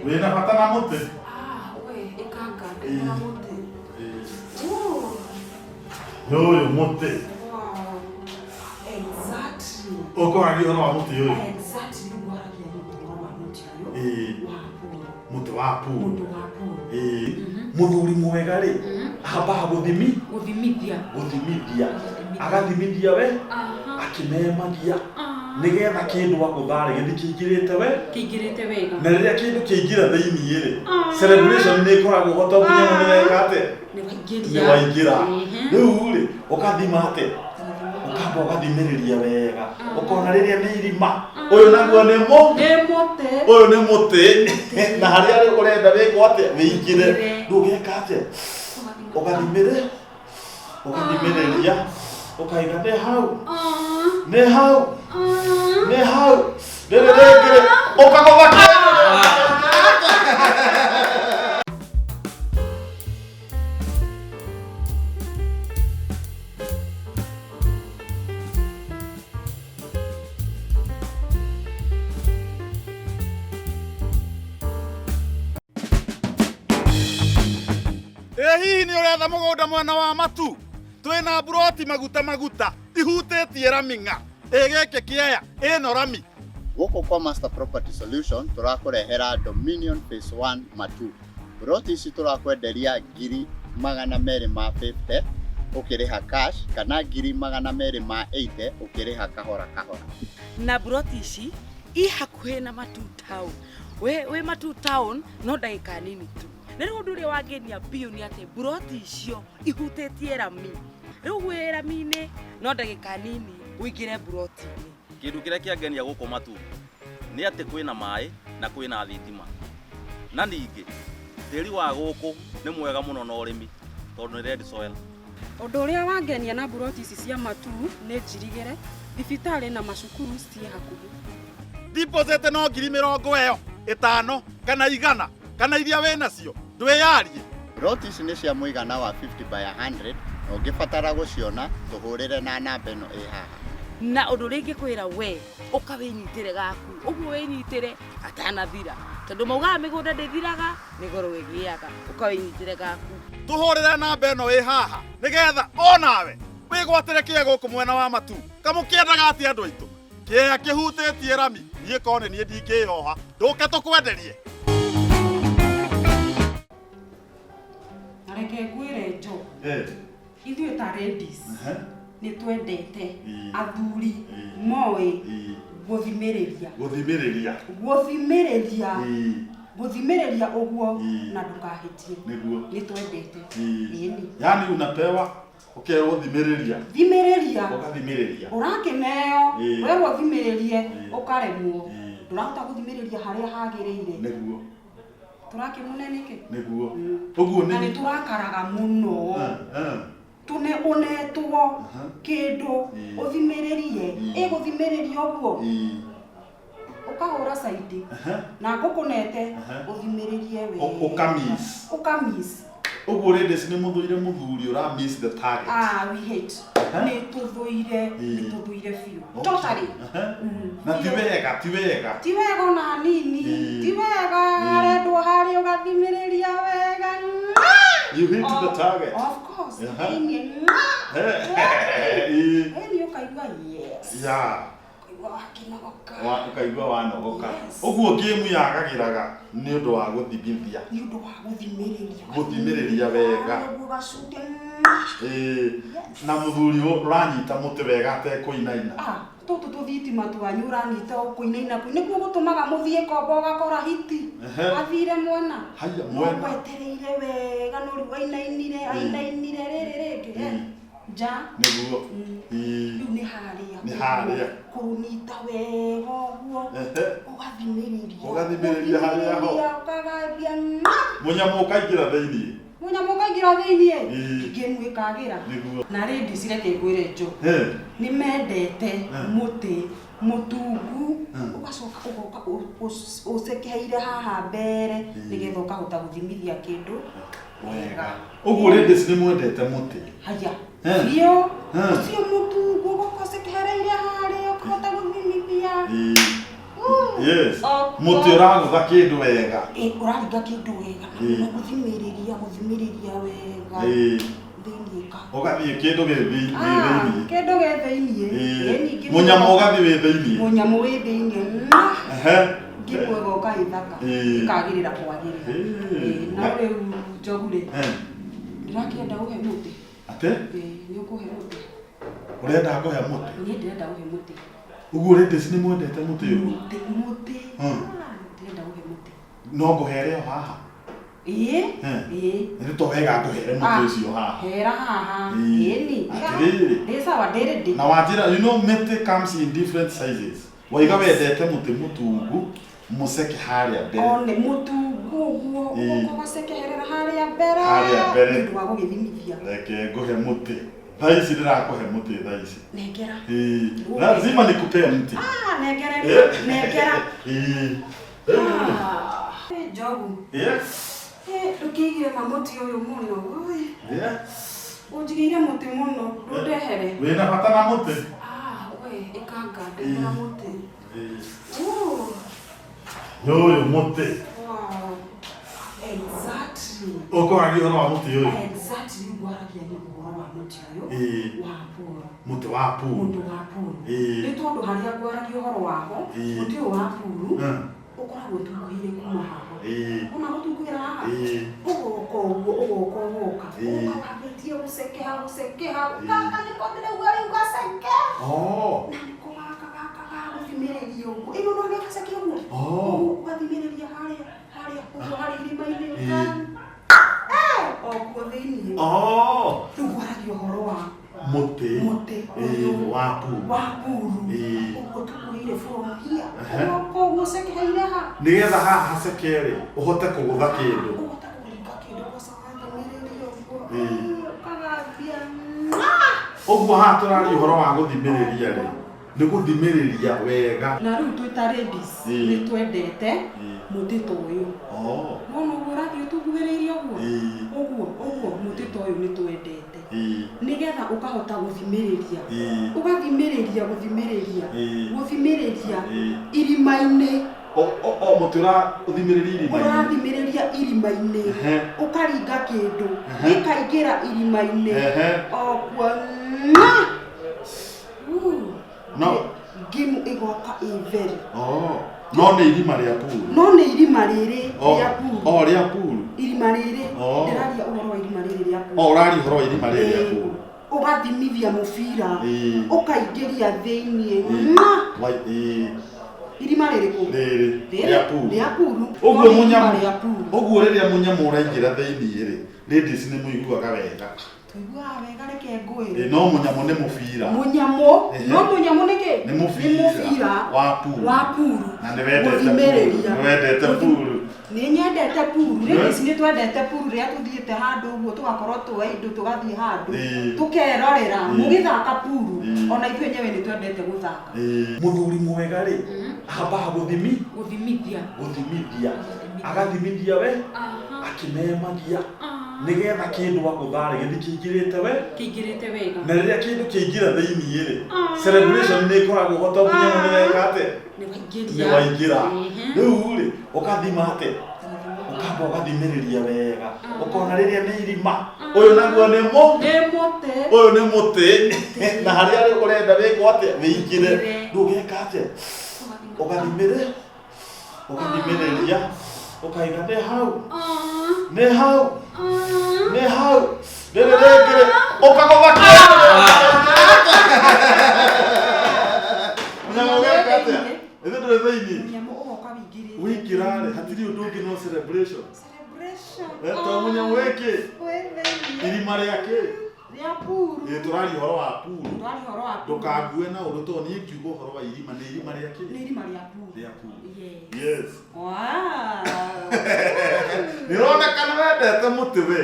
Wena bata na muti. We ikanga na muti. Yo muti. Wow. Exactly. Oko agi ono wa muti yo. Exactly what I wa muti yo. Muti wapu. Muti wapu. Muthuri mwega ri. Aba guthimithia. Agathimithia we. Akimemagia. Nigetha kindu wakuthare githikingirite we. Kingirite wega. Na riria kindu kingira thiini ri. Celebration ni koragwo hoto munyamo ni wega ate. Ni waingira. Riu ri ukathima ate. Ukamba ugathimiriria wega. Ukona riria ni irima. Uyu naguo ni muti. Uyu ni muti. Na haria ri urenda wiko ate wingire. Ndugeka ate. Ugathimiriria. Ukaiga ne hau. Ne hau. Ndere ukagotha kindu. Hihi ni uretha mugunda mwena wa matu twina buroti maguta ihutĩtie Raming'a gĩkĩ kĩaya ĩno rami Gũkũ kwa Master Property Solution tũrakũrehera Dominion Phase 1 Matu. Buroti ici tũrakwenderia 250 ũkĩrĩha cash kana 280 ũkĩrĩha kahora. Na buroti ici i hakuhĩ na Matu Town. We Matu Town no ndagĩka nini tu. Nĩrĩo ũndũ ũrĩa wangenia biũ nĩ atĩ buroti icio ihutĩtie Rami. Rĩu wĩ Rami-inĩ no ndagĩka nini ũingĩre buroti-inĩ. Kĩndũ kĩrĩa kĩangenia gũkũ Matu nĩ atĩ kwĩna maĩ na kwĩna thitima. Na ningĩ tĩri wa gũkũ nĩ mwega mũno na ũrĩmi tondũ nĩ red soil. Ũndũ ũrĩa wangenia na buroti ici cia Matu nĩ njirigĩre, thibitarĩ na macukuru ciĩ hakuhĩ. Deposit no 50,000 kana 100 kana iria we nacio ndwĩyarie. Buroti ici nĩ cia mũigana wa 50 by 100 na ũngĩbatara gũciona tũhũrĩre na namba ĩno ĩ haha. Na ũndũ ũrĩa ingĩkwĩra we ũkawĩnyitĩre gaku. Ũguo wĩnyitĩre atanathira. Tondũ maugaga mĩgũnda ndĩthiraga nĩ goro ĩgĩaga. Ũkawĩnyitĩre gaku. Tũhũrĩre namba ĩno ĩ haha nĩgetha onawe wĩgwatĩre kĩe gũkũ mwena wa Matu. Kamũkĩendaga atĩ andũ aitũ. Kĩea kĩhutĩtie Rami. Niĩ korwo nĩ niĩ ndingĩhoha. Ndũke tũkwenderie. Reke ngwĩre Jo. Ithuĩ ta ladies nĩ twendete athuri moĩ gũthimĩrĩria ũguo na ndũkahĩtie. Nĩ twendete. Yani unapewa ukerwo thimĩrĩria. Ũgathimĩrĩria. Ũrakĩneo werwo thimĩrĩrie ũkaremwo. Ndũrahota gũthimĩrĩria harĩa hagĩrĩire. Nĩguo. Turakĩmune nĩkĩ? Nĩguo. Ũguo nĩ. Na nĩ tũrakaraga mũno. Unetwo kĩndũ ũthimĩrĩrie gũthimĩrĩria ũguo ũkahũra saidi na ngũkũnete ũthimĩrĩrie wega ũkamiss. Ũguo ladies nĩ mũthuri ũra miss the target. We hate. Nĩ tũthũire biũ. Totally. Na ti wega. Ti wega ona hanini. Ti wega arendwo harĩa ũgathimĩrĩria wega. You hit the target. Of course. Ni ukaigua yes. Yeah. Ukaigua wanogoka. Ũguo game yagagĩraga nĩ ũndũ wa gũthimithia. Gũthimĩrĩria wega. Na mũthuri ũranyita mũtĩ wega atekũinaina. Tũtũ tũthitima twanyu ũranyita ũkũinaina nĩguo gũtũmaga mũthiĩ kombo ũgakora hiti. Athire mwena. Wetereire wega no rĩu ainainire rĩrĩ rĩngĩ. Ja. Nĩguo. Rĩu nĩ harĩa. Kũnyita wega ũguo. Ũgathimĩrĩria harĩa ho. Ũkagathia. Mũnyamũ ũkaingĩra thĩinĩ. Game ĩkagĩra. Na ladies reke ngwĩre Jo. Nĩ mendete mũtungu ũgacoka ũgoka ũcekeire haha mbere nĩgetha ũkahota gũthimithia kĩndũ wega. Ũguo ladies nĩ mwendete mũtĩ. Haya. Biũ. Ũcio mũtungu ũgoka ũcekeire harĩa ũkahota gũthimithia. Yes. Muti uragutha kindu wega. Uraringa kindu wega. Na guthimiriria wega. Thĩinĩ ka. Ugathie kindu ge thĩinĩ. Kindu ge thĩinĩ. Munyamo ugathie wĩ thĩinĩ. Munyamo wĩ thĩinĩ. Ngĩkwega ũkaithaka. Ikagĩrĩra kwagĩrĩra. Na rĩu njogu rĩ. Ndĩrakĩenda ũhe mũtĩ. Ate? Nĩ ũkũhe mũtĩ. Urenda kuhe mũtĩ? Niĩ ndĩrenda ũhe mũtĩ. Uguo rĩndĩ nĩ mwendete mũtĩ ũyũ? Mũtĩ. Ndĩrenda ũhe mũtĩ. No ngũhere o haha? Nĩ tũwega ngũhere mũtĩ ũcio haha. Hera haha. Ĩni. Nĩ sawa ndĩrĩ. Na wanjĩra, you know mĩtĩ comes in different sizes. Waiga wendete mũtĩ mũtungu, mũceke harĩa mbere. One mũtungu ũguo, ũgacekerera harĩa mbere. Harĩa mbere. Nĩ ũndũ wa gũgĩthimithia. Reke ngũhe mũtĩ. Thaa ici ndĩrakũhe mũtĩ thaa ici. Nengera. Lazima nikupe mti. Nengera. Njogu. Ndũkĩigire mũtĩ ũyũ mũno. Ũnjigĩire mũtĩ mũno. Ndũndehere. Wĩna bata na mũtĩ? Ikanga ndehera mũtĩ. Ũyũ mũtĩ. Exactly. Ũkoragia ũhoro wa mũtĩ ũyũ? Exactly. Ũkoragia ũhoro wa mũtĩ ũyũ? Wa puru. Mũtĩ wa puru. Mũtĩ wa puru. Nĩ tondũ harĩa ngwaragia ũhoro waho, mũtĩ ũyũ wa puru, ũkoragwo ũtunguhĩire kuma haha. Ona gũtunguhĩra haha, ũgoka ũguo, ũgoka. Ũkawambĩtie gũcekeha. Gaka nĩko ndĩrauga rĩu gaceke. Na nĩko gaka gagũthimĩrĩria ũguo. Ĩno no gaceke ũguo. Ũgathimĩrĩria harĩa ũguo harĩa irima-inĩ. Okuo thĩinĩ. Rĩu ngwaragia ũhoro wa mũtĩ wa puru. Ũguo tũkuhĩire from here. Ũgoka ũguo cekeheire ha. Nĩgetha haha haceke rĩ, ũhote kũgũtha kĩndũ. Ũhote kũringa kĩndũ ũgathimĩrĩria ũguo. Ũkagathia. Ũguo haha tũraria ũhoro wa gũthimĩrĩria rĩ, nĩ gũthimĩrĩria wega. Na rĩu twĩ ta ladies nĩ twendete mũtĩ ta ũyũ. Wona ũguo ũrathiĩ ũtunguhĩrĩirie ũguo mũtĩ ta ũyũ nĩ twendete. Nĩgetha ũkahota gũthimĩrĩria. Ũgathimĩrĩria irima-inĩ. Mũtĩ ũrathimĩrĩria irima-inĩ? Ũrathimĩrĩria irima-inĩ. Ũkaringa kĩndũ gĩkaingĩra irima-inĩ. Okuo. Gimu igoka iveri. No nĩ irima rĩa puru. No nĩ irima rĩrĩ rĩa puru. Rĩa puru. Irima rĩrĩ. Ndĩraria ũhoro wa irima rĩrĩ rĩa puru. Ũraria ũhoro wa irima rĩrĩ rĩa puru. Ũgathimithia mũbira. Ũkaingĩria thĩinĩ. Irima rĩrĩkũ? Rĩa puru. Rĩa puru. Ũguo rĩrĩa mũnyamũ ũraingĩra thĩinĩ rĩ, ladies nĩ mũiguaga wega. Tuiguaga wega reke ngũĩ. No mũnyamũ nĩ mũbira. Mũnyamũ nĩ kĩ? Nĩ mũbira wa puru. Na nĩ wendete puru. Nĩ nyendete puru. Ladies nĩ twendete puru rĩrĩa tũthiĩte handũ ũguo tũgakorwo tũĩ indo tũgathiĩ handũ. Tũkerorera mũgĩthaka puru. Ona ithuĩ enyewe nĩ twendete gũthaka. Mũthuri mwega rĩ, ambaga gũthimithia. Agathimithia we, akĩmemagia. Nĩgetha kĩndũ wagũtha rĩ gĩthi kĩingĩrĩte wega. Na rĩrĩa kĩndũ kĩingĩra thĩinĩ rĩ, celebration nĩ ĩkoragwo ũhota mũnyamũ nĩ weka atĩ? Nĩ waingĩra. Rĩu rĩ, ũkathima atĩ? Ũkamba ũgathimĩrĩria wega. Ũkona rĩrĩa nĩ irima. Ũyũ naguo nĩ mũtĩ. Ũyũ nĩ mũtĩ. Na harĩa ũrenda wĩkwo atĩ wĩingĩre. Rĩu ũgeka atĩ? Ũgathimĩrĩria. Ũkaiga nĩ hau. Nĩ hau. Rĩrĩ rĩngĩ ũkagũtha kĩndũ. Mũnyamũ ũgeka atĩa? Ĩthe ndũrĩ thĩinĩ. Wĩingĩra rĩ, hatirĩ ũndũ ũngĩ no celebration. To mũnyamũ wĩkĩ? Irima rĩakĩ? Rĩa puru. Tũraria ũhoro wa puru. Ndũkangue na ũndũ tondũ niĩ ngiuga ũhoro wa irima. Nĩ irima rĩakĩ? Nĩ irima rĩa puru. Yes. Wow. Nĩroneka nĩ wendete mũtĩ we.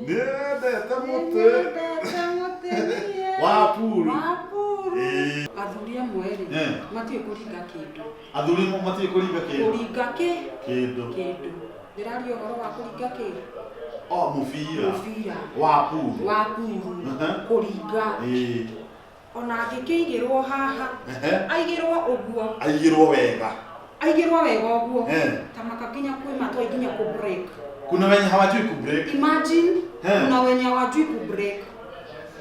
Nĩ wendete mũtĩ wa puru. Athuri amwe rĩ matiĩ kũringa kĩndũ. Athuri matiĩ kũringa kĩndũ. Kũringa kĩndũ. Ndĩraria ũhoro wa kũringa kĩndũ. Mũbira wa puru. Kũringa. ona ngĩkĩigĩrwo haha aigĩrwo ũguo aigĩrwo wega ũguo tamaka nginya kwĩ matoi nginya ku break. Kuna wenye hawajui ku break. Imagine kuna wenye hawajui ku break.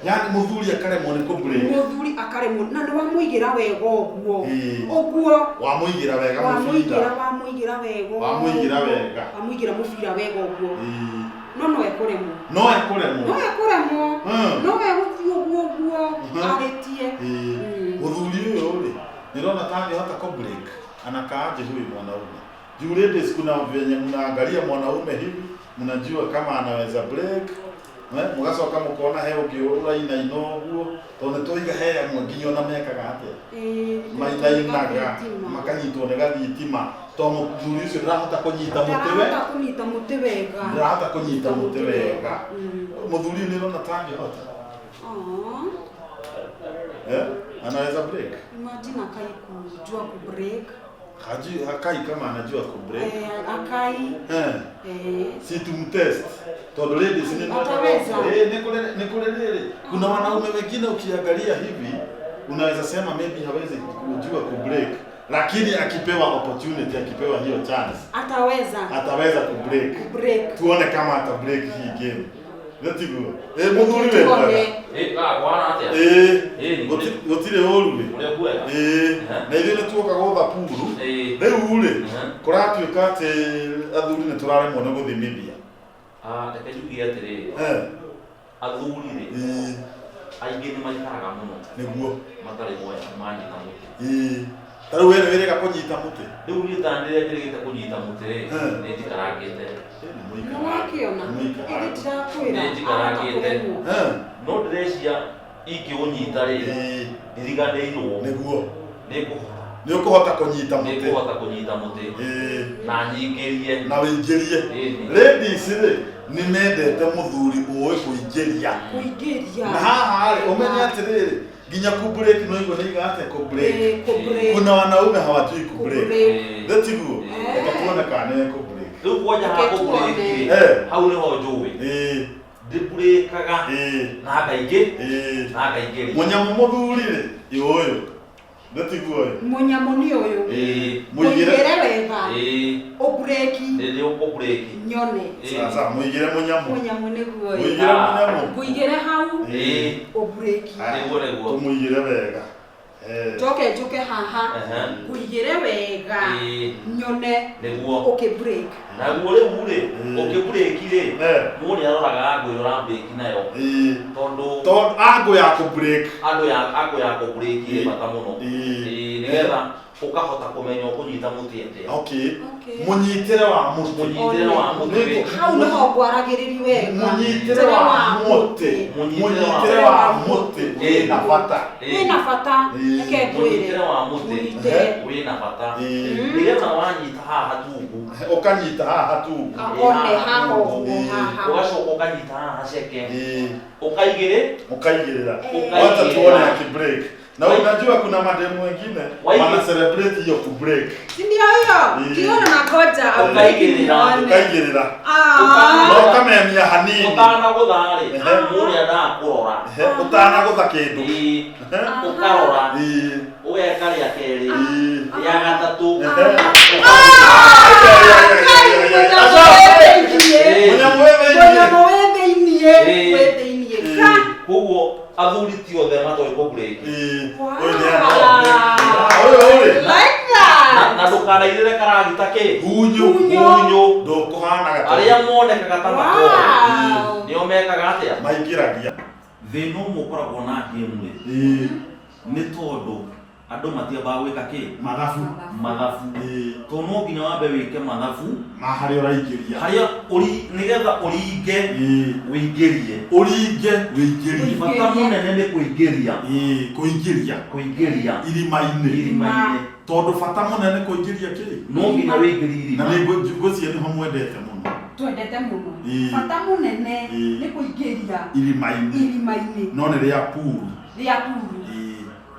Yani muthuri akaremwo ni ku break. Muthuri akaremwo na nĩ wamũigĩra wega ũguo wamũigĩra wega wamũigĩra mũbira wega ũguo no ekũremwo no egũthiĩ ũguo arĩtie. Muthuri ũyũ rĩ nĩrona ta angĩhota ku break anakaaje huyu mwanaume. Juu ladies kuna venye mnaangalia mwanaume hivi mnajua kama anaweza break. Mugacoka mukona he ũngĩũrũra inaina ũguo tondũ tũiga he amwe nginya ona mekaga atĩa mainainaga makanyitwo nĩ gathitima tondũ mũthuri ũcio ndarahota kũnyita mũtĩ wega. Mũthuri nĩrona ta angĩhota anaweza break. Imagine akai kujua ku break. Hakai kama anajua ku break. Akai si tumtest tondũ ladies nikulelele. Kuna wanaume wengine ukiangalia hivi unaweza sema maybe hawezi kujua ku break, lakini akipewa opportunity, akipewa hiyo chance ataweza ku break. Tuone kama ata break hii game. Netigo muthuri wewe bwana atia gotire oru na ithuĩ nĩ tuoka gũtha puru rĩu rĩ kũratuĩka atĩ athuri nĩ tũraremwo nĩ gũthimithia. Reke njuge atĩrĩrĩ athuri rĩ aingĩ nĩ maikaraga mũno nĩguo matarĩ manyita mũtĩ. Ta rĩu we nĩ wĩrĩga kũnyita mũtĩ. Rĩu niĩ ta rĩrĩa njĩrĩgĩte kũnyita mũtĩ rĩ nĩ njikarangĩte no ndĩreciria ingĩũnyita rĩ iriganĩirwo nĩguo nĩ ũkũhota kũnyita mũtĩ na nyingĩrie na wĩingĩrie. Ladies rĩ nĩ mendete mũthuri ũĩ kũingĩria na haha rĩ ũmenye atĩrĩrĩ nginya ku break no igwe nĩ igate ku break. Kuna wanaume hawajui ku break. Letiguo tuone kana nĩ ku break. Rĩu kwanja ha ku break hau nĩho njũĩ ndĩburĩkaga na ngaingĩria mũnyamũ mũthuri rĩ ũyũ Letiguo mũnyamũ nĩ ũyũ mũigĩre wega ũbureki nĩ ũkũbureki nyone sasa mũigĩre mũnyamũ nĩguo mũigĩre hau ũbureki nĩguo mũigĩre wega njoke haha mũigĩre wega nyone nĩguo ũkĩbreak. Naguo rĩu rĩ ũkĩbureki rĩ mũndũ nĩ aroraga ngũ ĩyo ũrabreak nayo tondũ angũ ya kũbreak angũ ya kũbreak ĩ bata mũno nĩgetha ukahota kumenya ukunyita muti atia. Okay. Munyitire wa muti. Hau niho ngwaragĩrĩri wega. Munyitire wa muti. Munyitire wa muti. Wĩna bata. Wĩna bata. Reke ngwĩre. Munyitire wa muti. Wĩna bata. Nĩgetha wanyita haha tungu. Ukanyita haha tungu. One haha ũguo haha. Ugacoka ukanyita haha ceke. Ukaigĩrĩra. Wacha tuone akibreak. Na unajua kuna mademu wengine wana celebrate hiyo ku break. Si ndio hiyo? Kiona na ngoja ukaigirira. No kamemia hanini. Utana guthari. Muria nda kurora. Utana gutha kindu. Ukarora. Ugeka ria keri. Ya gatatu. Koguo athuri ti othe matoĩ ku break. Na ndũkanaigĩrĩre karagita kĩ hunyu ndũkũhana gatũ arĩa monekaga ta matoro nĩo mekaga atĩa maingĩragia. Thĩna ũmwe ũkoragwo na game rĩ nĩ tondũ andũ matiambaga gwĩka kĩ mathabu tondũ no nginya wambe wĩke mathabu ma harĩa ũraingĩria harĩa nĩgetha ũringe wĩingĩrie bata mũnene nĩ kũingĩria irimainĩ tondũ bata mũnene kũingĩria kĩ no nginya wĩingĩrie irima na nĩngũcie nĩho mwendete mũno twendete mũno bata mũnene nĩ kũingĩria irimainĩ no nĩ rĩa pool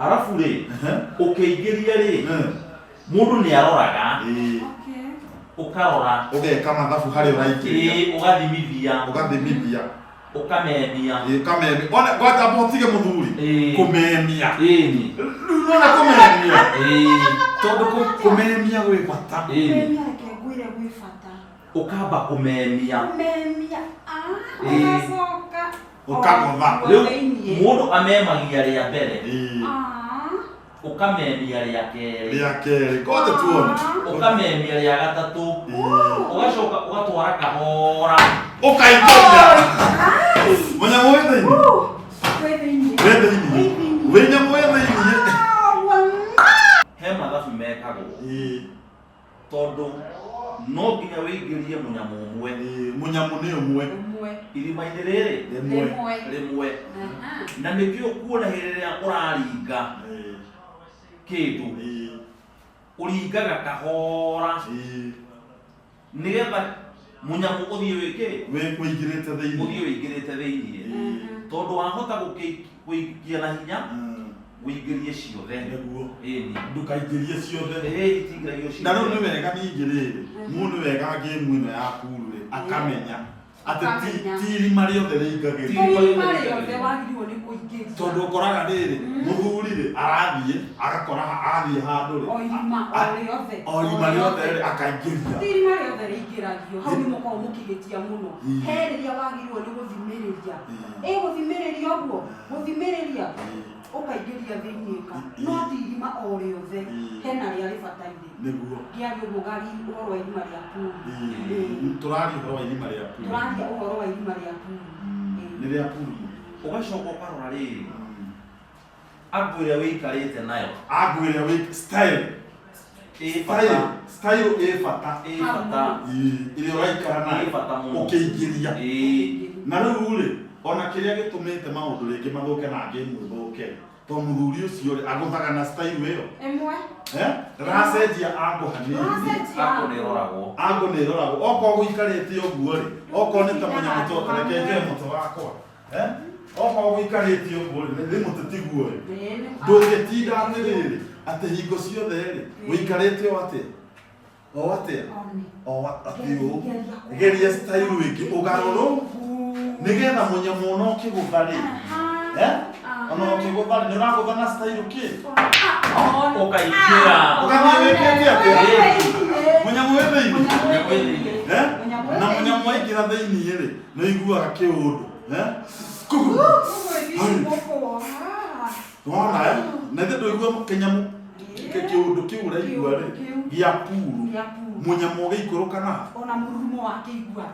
arafu rĩ ũkĩingĩria rĩ mũndũ nĩ aroraga ũkarora ũgeka mathabu harĩa ũraingĩria ũgathimithia ukamemia kamemia ona gwata botige muthuri kumemia ni nona kumemia tondu kumemia gwi bata kumemia reke ngwire gwi bata ukamba kumemia ugacoka ukagotha riu mundu amemagia ria mbere ukamemia ria keri kote tuone ukamemia ria gatatu ugacoka ugatwara kahora ukaingia munya mwethaini wenya mwethaini he mathabu mekagwo tondu no nginya wĩingĩrie mũnyamũ ũmwe mũnyamũ nĩ ũmwe irima-inĩ rĩrĩ rĩmwe na nĩkĩo kuona hĩndĩ ĩrĩa ũraringa kĩndũ ũringaga kahora nĩgetha mũnyamũ ũthiĩ wĩingĩrĩte thĩinĩ tondũ wahota gũikia na hinya wĩingĩrie ciothe nĩguo ndukaingĩrie ciothe itingĩragio ciothe na rĩu nĩ wega ningĩ rĩrĩ mũndũ wega game ĩno ya pool rĩ akamenya atĩ ti irima rĩothe rĩingagĩrio tondũ ũkoraga rĩrĩ mũthuri rĩ arathiĩ agakora athiĩ handũ rĩ o irima rĩothe rĩ akaingĩria irima rĩothe rĩingĩragio hau nĩ mũkorwo mũkĩgĩtia mũno he rĩrĩa wagĩrĩirwo nĩ gũthimĩrĩria gũthimĩrĩria ũguo gũthimĩrĩria ukaingĩria thĩinĩ ka no ti irima o rĩothe hena rĩa rĩbataire nĩguo gĩarĩ ũgari ũhoro wa irima rĩa pool tũraria ũhoro wa irima rĩa pool tũraria ũhoro wa irima rĩa pool nĩ rĩa pool ũgacoka ũkarora rĩrĩ angũ ĩrĩa wĩikarĩte nayo style ĩ bata ĩrĩa ũraikara nayo ũkĩingĩria na rĩu rĩ ona kĩrĩa gĩtũmĩte maũndũ rĩngĩ mathũke na game thũke to mũthuri ũcio rĩ agũthaga na style ĩyo ĩmwe racenjia angũ hanini angũ nĩ ĩroragwo okorwo gũikarĩte ũguo rĩ okorwo nĩ ta mũnyamũ tũrekenje mũtwe wakwa okorwo gũikarĩte ũguo rĩ nĩ mũteti guoyo ndũngĩtinda atĩrĩrĩ atĩ hingo ciothe rĩ wĩikarĩte o atĩa atĩ ũũ geria style ĩngĩ ũgarũrũ nĩgetha mũnyamũ ona ũkĩgũtha rĩ ona ũkĩgũtha rĩ nĩ ũragũtha na style kĩ ũkaingĩra ũgathiĩ wĩkĩte atĩa mũnyamũ wĩ thĩinĩ na mũnyamũ waingĩra thĩinĩ rĩ nĩ ũiguaga kĩũndũ wona na ithe ndũigua kĩnyamũ kĩũndũ kĩu ũraigua rĩ gĩa puru mũnyamũ ũgĩikũrũka na ona mũrurumo wakĩigua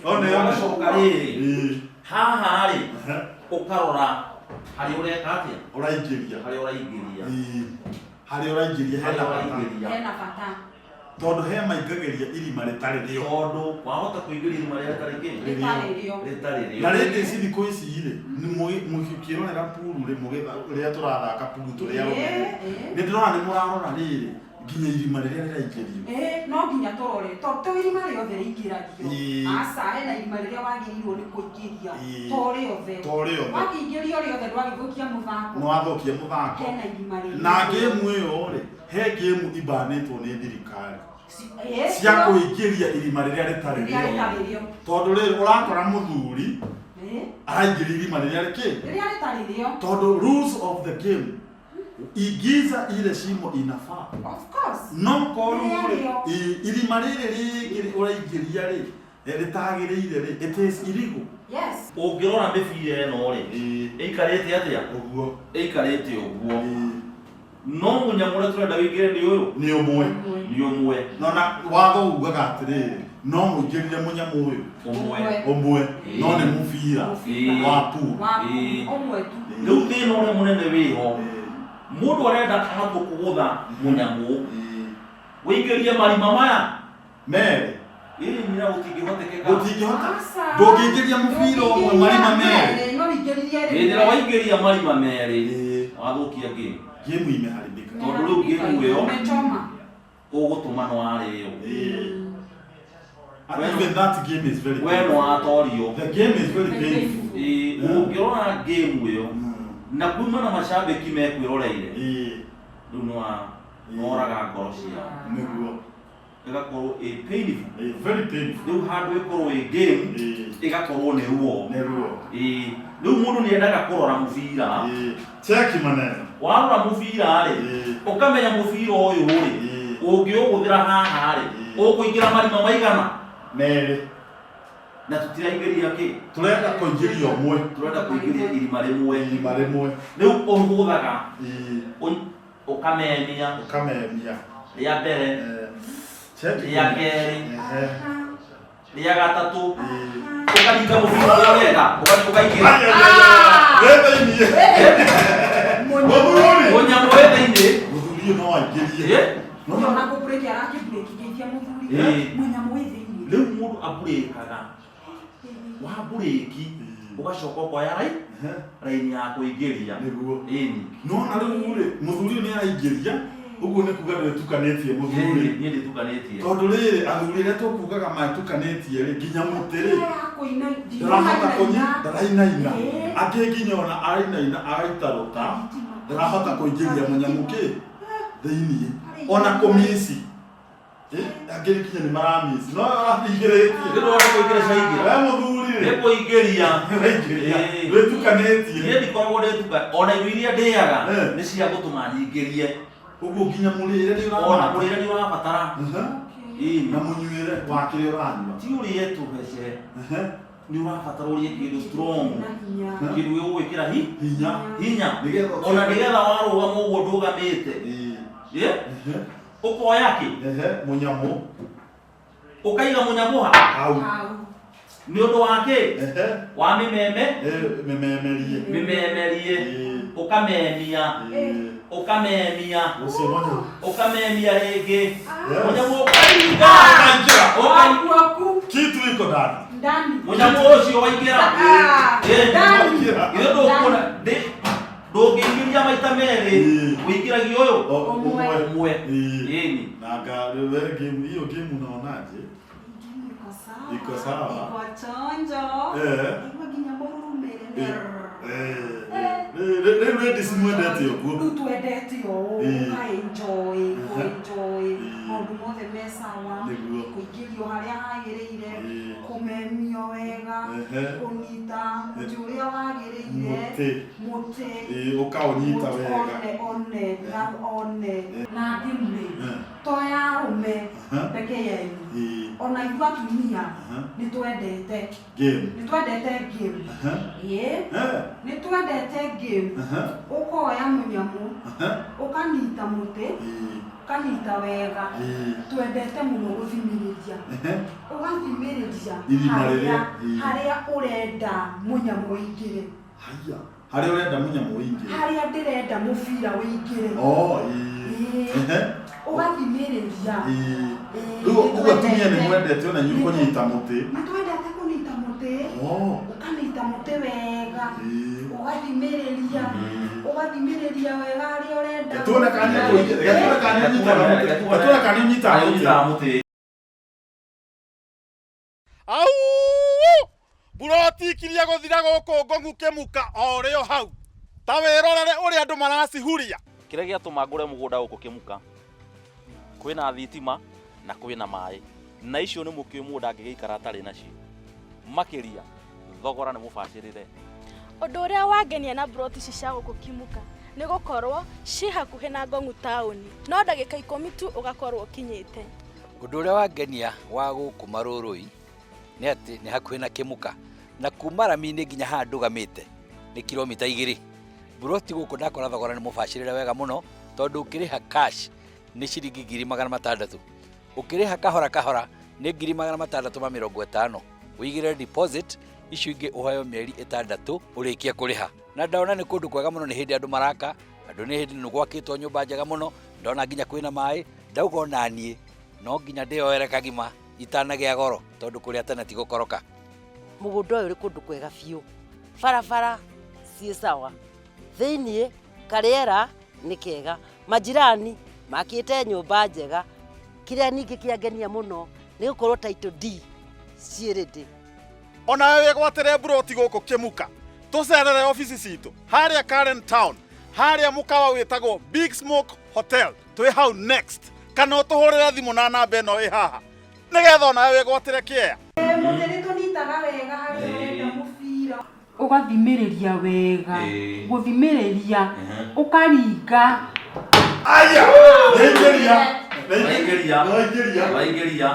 one ũgacoka rĩrĩ haha rĩ ũkarora harĩa ũreka atĩa harĩa ũraingĩria hena bata tondũ he maingagĩria irima rĩtarĩ rĩo tondũ wahota kũingĩria irima rĩrĩa rĩtarĩ rĩo na rĩngĩ ici thikũ ici rĩ mũkĩrorera puru rĩ rĩrĩa tũrathaka puru tũrĩa nĩ ndĩrona nĩ mũrarora rĩrĩ nginya irima rĩrĩa rĩraingĩrio no nginya tũrore tondũ irima rĩothe rĩingĩragio aca hena irima rĩrĩa wagĩrĩirwo nĩ kũingĩria to rĩothe wakĩingĩrio rĩothe ndwagĩthũkia mũthako nĩwathũkia mũthako hena irima rĩrĩa na game ĩyo rĩ he game ibanĩtwo nĩ thirikari cia kũingĩria irima rĩrĩa rĩtarĩ rĩo tondũ rĩrĩ ũrakora mũthuri araingĩria irima rĩrĩa rĩtarĩ rĩo tondũ rules of the game igiza ile shimo inafaa of course no korwo irima rĩrĩ rĩngĩ ũraingĩria rĩ rĩtagĩrĩire rĩ it is illegal yes ũngĩrora mĩbira ĩno rĩ ĩikarĩte atĩa ĩikarĩte ũguo no mũnyamũ ũrĩa tũrenda wĩingĩre nĩ ũyũ nĩ ũmwe na watho ugaga atĩrĩrĩ no mũingĩrire mũnyamũ ũyũ ũmwe no nĩ mũbira wa pool rĩu thĩna ũrĩa mũnene wĩho mũndũ arenda ahote kũgũtha mũnyamũ wĩingĩrie marima maya merĩ nyina gũtingĩhota ndũngĩingĩria mũbira ũmwe marima merĩ hĩndĩ ĩrĩa waingĩria marima merĩ wathũkia game imeharibika tondũ rĩu game ĩyo ũgũtũma nĩwarĩo even that game is very we nĩwatorio the game is very painful ũngĩrora game ĩyo na kuma na macambĩki mekwĩroreire rĩu nĩworaga ngoro ciao nĩguo igakorwo painful, very painful. Riu handu ikorwo game igakorwo ni ruo. Riu mundu ni endaga kurora mubira. Check maneno. Warora mubira ri ukamenya mubira uyu ri ungiuguthira haha ri ukuingira marima maigana mere na tutiraingiria ki turenda kuingiria umwe turenda kuingiria irima rimwe riu uhuthaga ukamemia ria mbere ria keri ria gatatu ukaringa mubira uria urenda ukaingira munyamu wethaini muthuri no aingirie no na ko break ara ki break geithia muthuri munyamu wethaini riu mundu aburikaga wa buriki ugacoka ukoya raini ya kuingiria niguo no na riu ri muthuri ni araingiria uguo ni kuga nitukanetie muthuri ni nditukanetie tondu riri athuri ria tukugaga matukanetie ri nginya mutiri kuina ndarahota kunya ndarainaina angi nginya ona arainaina agaitaruka ndarahota kuingiria munyamuki thiini ona komisi angi nginya ni maramisi no araingiretie ndirora kuingiria caingira we muthuri ni kuingiria nitukanetie ni ndikoragwo ndituka ona irio iria ndiaga ni cia gutuma nyingirie uguo nginya murire ni ona kurire ni urabatara na munyuire wakire uranywa ti urie tu hece ni urabatara urie kindu strong kindu gwikira hinya ona nigetha warugama uguo ndugamite ukoya ki munyamu ukaiga munyamu hau ni undu wake wa mimemerie ukamemia ukamemia rĩngĩ munyamu ũkainga kitu iko ndani munyamu ũcio waingĩra ndũkuona ndũngĩingĩria maita merĩ ũingĩragia ũyũ ũmwe nanga game hiyo game unaonaje? Iko sawa. Iko chonjo. Iko ginya morumere. Ready simwendete yo. Tuendete yo. Enjoy. Maundu mothe me sawa. Kuingĩrio harĩa hagĩrĩire, kũmemio wega, kũnyita ũrĩa wagĩrĩire, mũtĩ ũkaũnyita wega. One na ndimĩ toya arũme peke yenu. Ona ithuĩ atumia nĩ twendete game. Nĩ twendete game. Ũkoya mũnyamũ, ũkanyita mũtĩ, ũkanyita wega. Twendete mũno gũthimĩrĩria. Ũgathimĩrĩria harĩa ũrenda mũnyamũ ũingĩre. Harĩa ũrenda mũnyamũ ũingĩre. Harĩa ndĩrenda mũbira ũingĩre. Ũgathimĩrĩria. Rĩu atumia nĩ mwendete ona inyuĩ kũnyita mũtĩ. Nĩ twendete kũnyita mũtĩ. Ũkanyita mũtĩ wega. Ũgathimĩrĩria wega harĩa ũrenda. Tuone kana nyita mũtĩ. Au! Buroti kiria guthira guku ngongu kemuka o rio hau. Ta wirorere uri andu maracihuria. Kĩrĩa gĩatũma ngũre mũgũnda gũkũ Kĩmuka, kwĩna thitima na kwĩna maĩ, na icio nĩ mũkĩĩ mũndũ angĩgĩikara atarĩ nacio. Makĩria thogora nĩ mũbacĩrĩre. Ũndũ ũrĩa wangenia na broti ici cia gũkũ Kĩmuka nĩ gũkorwo ci hakuhĩ na Ngong'u taũni, no ndagĩka 10 tu ũgakorwo ũkinyĩte. Ũndũ ũrĩa wangenia wa gũkũ Marũrũi nĩ atĩ nĩ hakuhĩ na Kĩmuka, na kuma Rami-inĩ nginya haha ndũgamĩte nĩ kilomita 2. Buroti gũkũ ndakora thogora nĩ mũbacĩrĩre wega mũno, tondũ ũkĩrĩha cash nĩ ciringi 600,000. Ũkĩrĩha kahora nĩ 650,000. Ũigĩrĩre deposit icio ingĩ ũheo mĩeri 6 ũrĩkia kũrĩha. Na ndaona nĩ kũndũ kwega mũno, nĩ hĩndĩ andũ maraka, andũ nĩ hĩndĩ nĩ gwakĩtwo nyũmba njega mũno, ndona nginya kwĩna maĩ, ndauga ona niĩ no nginya ndĩoere kagima itanagĩa goro, tondũ kũrĩa tene ti gũkoroka. Mũgũnda ũyũ ũrĩ kũndũ kwega biũ, barabara ciĩ sawa, thĩiniĩ karĩera nĩ kega, majirani makĩte nyũmba njega. Kĩrĩa ningĩ kĩangenia mũno nĩ gũkorwo title D ciĩrĩndĩ. Ona wewe gwatĩre buroti gũkũ Kĩmuka, tũcerere ofici citũ harĩa Karen Town, harĩa mũkawa wĩtagwo Big Smoke Hotel, twĩ hau next kana utuhurire thimu na namba ino ĩ haha nigetha onawe wĩgwatĩre kĩea. Mũtĩ nĩtũnyitaga wega harĩa ũrenda mũbira. Ũgathimĩrĩria wega, gũthimĩrĩria, ũkaringa. Aya! Naingeria!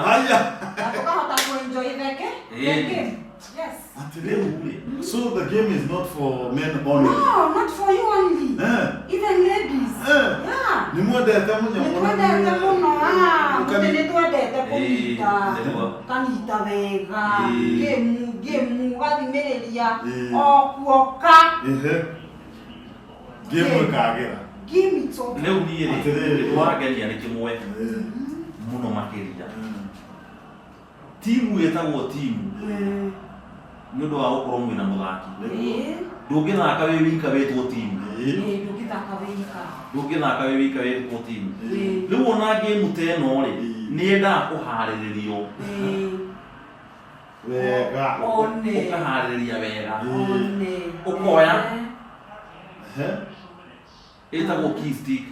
Aya! Ũkahota kũenjoy the game. Yes. So the game is not for men only? No, not for you only. Even ladies. Yeah. Nimwendete mũno. Nĩtwendete mũno. Mũtĩ nĩtwendete kũnyita. Kanyita wega. Game ũgathimĩrĩria. Okuoka. Game ĩkagĩra. Game ito. Rĩu niĩ wangenia nĩ kĩmwe mũno makĩria. Timu ĩtagwo timu nĩ ũndũ wa gũkorwo mwĩna mũthaki. Ndũngĩthaka wĩ wika wĩtwo timu. Ndũngĩthaka wĩ wika wĩtwo timu. Rĩu ona game ta ĩno rĩ nĩ yendaga kũharĩrĩrio wega, ũkaharĩrĩria wega, ũkoya ĩtagwo key stick.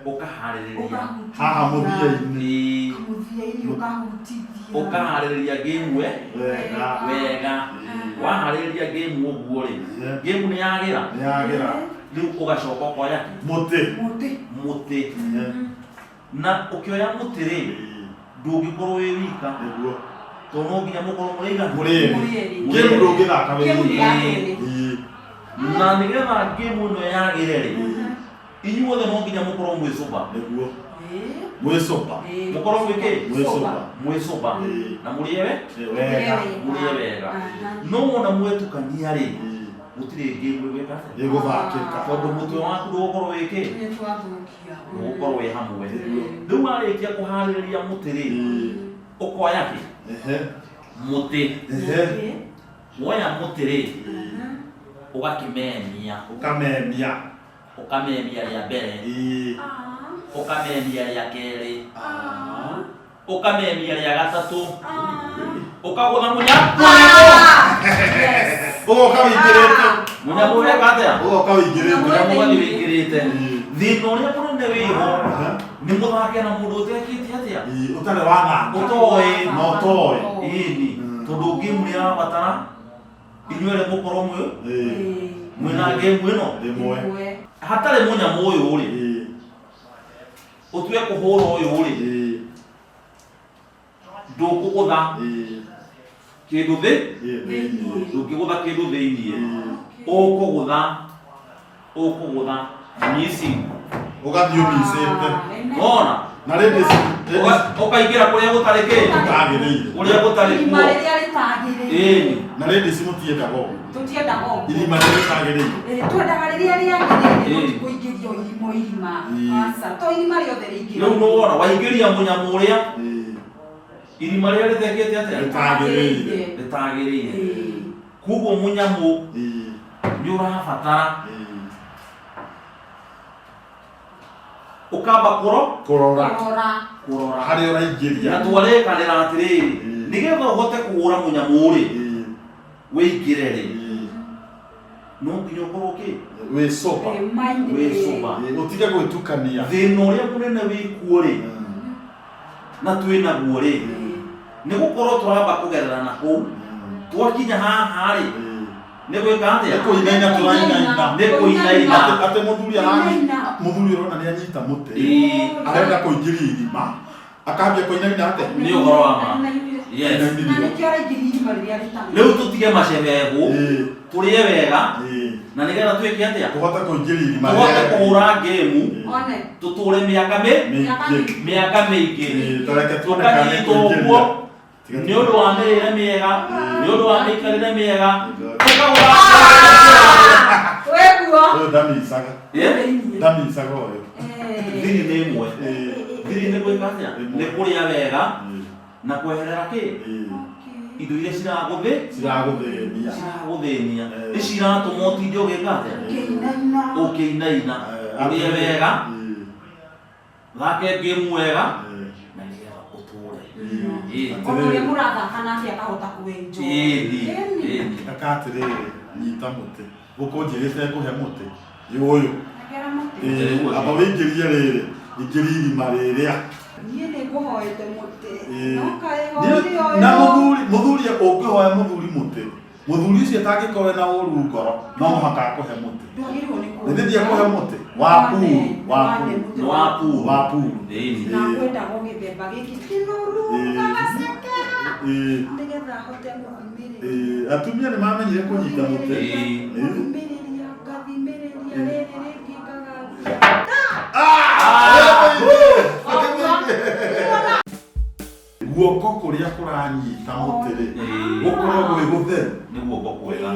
Ũkaharĩrĩria haha mũthia-inĩ, ũkaharĩrĩria game wega. Waharĩrĩria game ũguo rĩ game nĩ yagĩra, rĩu ũgacoka ũkoya mũtĩ na ũkĩoya mũtĩ rĩ ndũngĩkorwo wĩ wika tondũ no nginya mũkorwo mũrĩigana. Game ndũngĩthaka wĩ wika. Na nĩgetha game ĩno yagĩre rĩ inyuothe no nginya mũkorwo mwĩcũba. Mũkorwo mwĩcũba na mũrĩe wega. No wona mwĩtukania rĩ gũtirĩ game ĩgũthakĩka tondũ mũtwe waku ndũgũkorwo ũgũkorwo wĩ hamwe. Rĩu warĩkia kũharĩrĩria mũtĩ rĩ ũkoya mũtĩ. Woya mũtĩ rĩ ũgakĩmemia rĩa mbere, ũkamemia rĩa kerĩ, ũkamemia rĩa gatatũ, ũkagũtha mũnyamũ ũgoka wĩingĩrĩte. Mũnyamũ ũreka atĩa? Ũgoka wĩingĩrĩte. Mũnyamũ ũgathiĩ wĩingĩrĩte. Thĩna ũrĩa mũnene wĩho nĩ mũthake na mũndũ ũtekĩte atĩa, ũtarĩ wathaka, ũtoĩ ĩni tondũ game nĩ ĩrabatara inyuĩ erĩ mũkorwo mwĩna game ĩno hatarĩ mũnyamũ ũyũ rĩ ũtue kũhũra ũyũ rĩ ndũkũgũtha kĩndũ ndũngĩgũtha kĩndũ thĩiniĩ, ũkũgũtha missing ũgathiĩ ũmicĩte. Wona na rĩndĩ ũkaingĩra kũrĩa gũtarĩ gũtagĩrĩire, kũrĩa gũtarĩ kuo. Na rĩndĩ cimũtiendaga irima rĩrĩa rĩtagĩrĩire. Twendaga rĩrĩa rĩagĩrĩire kũingĩrio irima. To irima rĩothe rĩingĩrio. Rĩu nĩ wona waingĩria mũnyamũ ũrĩa irima rĩrĩa rĩtekĩte atĩa rĩtagĩrĩire. Kuoguo mũnyamũ nĩ ũrabatara ũkamba kũrora harĩa ũraingĩria. Na twarĩkanĩra atĩrĩrĩ nĩgetha ũhote kũhũra mũnyamũ rĩ wĩingĩre rĩ no nginya ũkorwo wĩcũba, ũtige gwĩtukania. Thĩna ũrĩa mũnene wĩkuo rĩ na twĩnaguo rĩ nĩ gũkorwo tũramba kũgerera na kũu twakinya haha rĩ nĩ gwĩka atĩa? Nĩ kũinaina tũrainaina. Nĩ kũinaina atĩ mũthuri ũrona nĩ anyita mũtĩ arenda kũingĩria irima akambia kũinaina atĩ. Nĩ ũhoro wa ma. Rĩu tũtige macebegũ tũrĩe wega na nĩgetha twĩke atĩa? Tũhote kũingĩria irima, tũhote kũhũra ngĩmu tũtũre mĩaka mĩingĩ. Tũkanyitwo ũguo nĩ ũndũ wa mĩrĩre mĩega, nĩ ũndũ wa mĩikarĩre mĩega. Ndamicaga ũyũ thiri nĩ ĩmwe. Thiri nĩ gwĩka atĩa? Nĩ kũrĩa wega na kweherera indo iria ciragũthĩnia ici iratũma ũtinde ũgĩka atĩa? Ũkĩinaina, ũrĩe wega, thake game wega na nĩgetha ũtũre. Ũrĩa mũrathaka nake akahota kũenjoy. Kaka atĩrĩrĩ nyita mũtĩ gũkũ njĩrĩte kũhe mũtĩ ũyũ aba wĩingĩrie rĩrĩ ingĩri irima rĩrĩa niĩ nĩ ngũhoete mũtĩ na mũthuri ũngĩhoya mũthuri mũtĩ mũthuri ũcio atangĩkorwo na ũru ngoro no mũhaka akũhe mũtĩ nĩ ndĩ akũhe mũtĩ wa puru na ngwendagwo gĩthemba gĩkĩ kĩnoru gagacekerera nĩgetha hote gũthimĩrĩria atumia nĩ mamenyire kũnyita mũtĩ ngathimĩrĩria rĩrĩ rĩngĩ guoko kũrĩa kũranyita mũtĩ rĩ gũkoragwo gwĩ gũtheru nĩ guoko kwega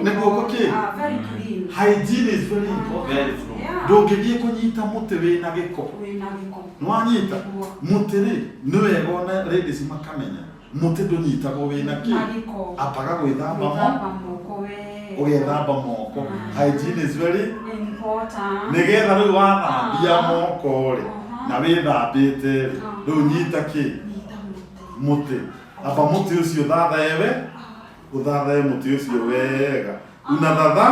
nĩ guoko kĩ hygiene is very important ndũngĩthiĩ kũnyita mũtĩ wĩna gĩko nĩwanyita mũtĩ rĩ nĩ wega ona ladies makamenya mũtĩ ndũnyitagwo wĩna kĩ ambaga gwĩthamba ũgethamba moko hygiene is very important nĩgetha rĩu wathambia moko rĩ na wĩthambĩte rĩ rĩu nyita kĩ mũtĩ amba mũtĩ ũcio ũthathae mũtĩ ũcio wega unathatha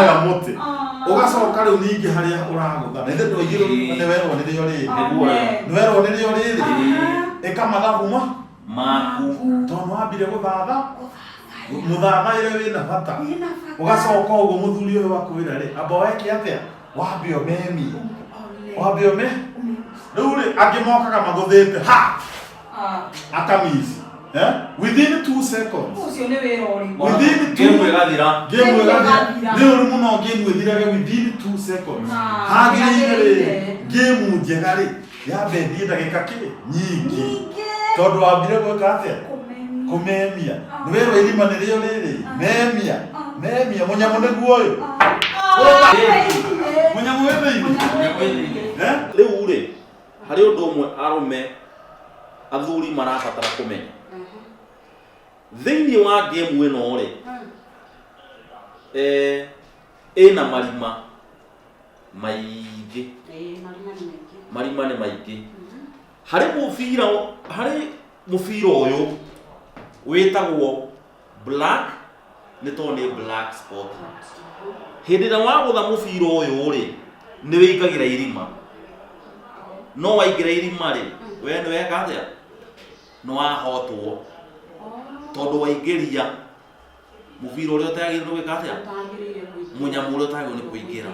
ya mũtĩ ũgacoka rĩu ningĩ harĩa ũragũtha na ithe ndũigĩrwo nĩ werwo nĩrĩo rĩrĩ ĩka mathabu maku tondũ wambire gũthatha mũthathaĩre wĩna bata ũgacoka ũguo mũthuri ũyũ wakwĩra rĩ amba weke atĩa wambe ũmemie rĩu rĩ angĩ mokaga magũthĩte akamici within 2 seconds ũcio nĩ wĩra ũrĩkũ within game ĩgathira nĩ ũru mũno game ĩthiraga within 2 seconds hagĩrĩire rĩ game njega rĩ yambe thiĩ ndagĩka nyingĩ tondũ wambire gwĩka atĩa kũmemia nĩ wĩra irima nĩrĩo rĩrĩ memia mũnyamũ nĩguo ũyũ mũnyamũ wĩ thĩinĩ rĩu rĩ harĩ ũndũ ũmwe arũme athuri marabatara kũmenya thĩinĩ wa game ĩno rĩ ĩna marima maingĩ marima nĩ maingĩ harĩ mũbira ũyũ wĩtagwo black nĩ tondũ nĩ black spot hĩndĩ ĩrĩa wagũtha mũbira ũyũ rĩ nĩ wĩingagĩra irima no waingĩra irima rĩ we nĩ weka atĩa nĩ wahotwo tondũ waingĩria mũbira ũrĩa ũtagĩrĩirwo gwĩka atĩa mũnyamũ ũrĩa ũtagĩrĩirwo nĩ kũingĩra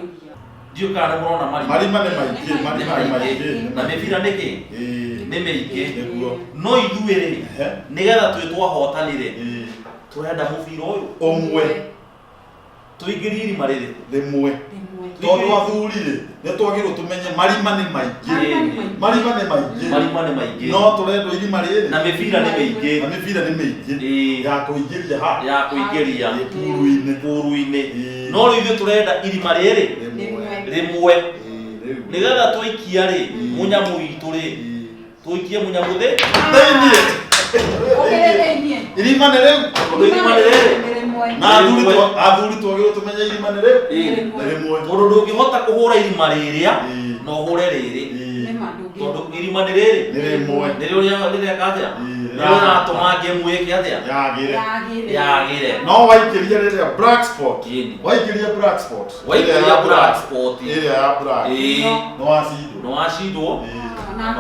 ndiũ kana nĩ mũrona marima nĩ maingĩ na mĩbira nĩkĩ nĩ mĩingĩ no ithuĩ rĩ nĩgetha twĩ twahotanire tũrenda mũbira ũyũ ũmwe tũingĩrie irima rĩrĩ rĩmwe tondũ athuri rĩ nĩ twagĩrĩirwo tũmenye marima nĩ maingĩ no tũrendwo irima rĩrĩ na mĩbira nĩ mĩingĩ ya kũingĩria puru-inĩ no rĩu ithuĩ tũrenda irima rĩrĩ rĩmwe nĩgetha twaikia rĩ mũnyamũ witũ rĩ tũikie mũnyamũ thĩinĩ irima nĩ rĩu na athuri twagĩrĩirwo tũmenye irima nĩ rĩmwe tondũ ndũngĩhota kũhũra irima rĩrĩa na ũhũre rĩrĩ tondũ irima nĩ rĩrĩ nĩrĩo rĩreka atĩa nĩrĩo rĩratũma game ĩke atĩa yagĩre no waikĩria rĩrĩa black spot waikĩria black spot ĩrĩa ya black no wacindwo na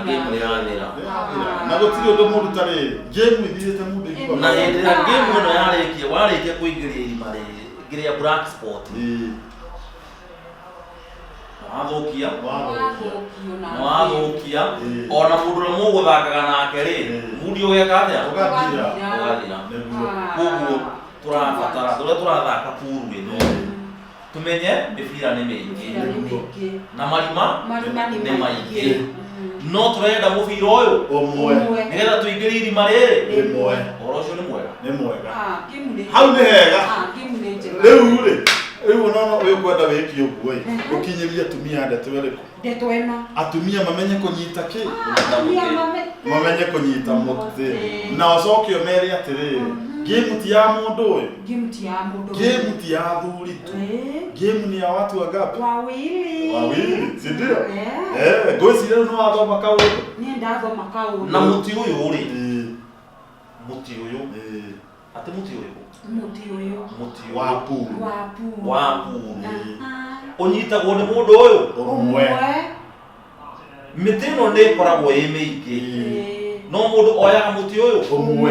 game nĩ yathira na gũtirĩ ũndũ mũndũ tarĩ game ĩthirĩte mũndũ na hĩndĩ ĩrĩa game ĩno warĩkia kũingĩria irima rĩrĩa black spot wathũkia ona mũndũ ũrĩa mũgũthakaga nake rĩ mũndi ũgeka atĩa ũgathira koguo tũrabatara tũrĩa tũrathaka puru ĩno tũmenye mĩbira nĩ mĩingĩ na marima nĩ maingĩ no tũrenda mũbira ũyũ ũmwe nĩgetha tũingĩrie irima rĩrĩ ũhoro ũcio nĩ mwega hau nĩ hega rĩu rĩ no ũyũ kwenda wĩkio ũguo ũkinyĩria atumia ndeto ĩrĩkũ atumia mamenye kũnyita kĩ mamenye kũnyita mũtĩ na ũcoke ũmere atĩrĩrĩ game ti ya mũndũ ũyũ game ti ya athuri tu game ni ya watu wangapi wawili si ndio ngwĩciria no wathoma kaũndũ na mũtĩ ũyũ rĩ mũtĩ ũyũ atĩ mũtĩ ũyũ wa puru unyitagwo nĩ mũndũ ũyũ ũmwe mĩtĩ ĩno nĩ ĩkoragwo ĩ mĩingĩ no mũndũ oyaga mũtĩ ũyũ ũmwe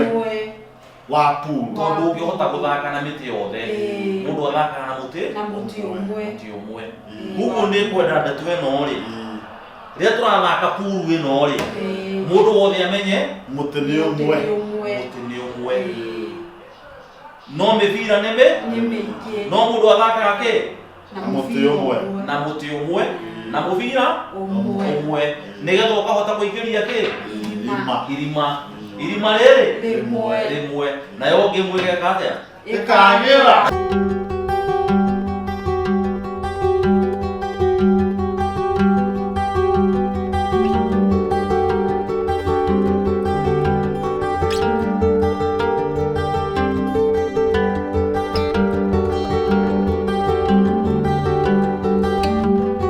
wa pool tondũ ũngĩhota gũthaka na mĩtĩ yothe mũndũ athakaga na mũtĩ ũmwe ũguo nĩ kwenda ndeto ĩno rĩ rĩrĩa tũrathaka pool ĩno rĩ mũndũ wothe amenye mũtĩ nĩ ũmwe no mĩbira nĩ mĩingĩ no mũndũ athakaga kĩ na mũtĩ ũmwe na mũbira ũmwe nĩgetha ũkahota kũingĩria kĩ irima rĩrĩ rĩmwe nayo ũngĩ mwĩgeka atĩa ĩkagĩra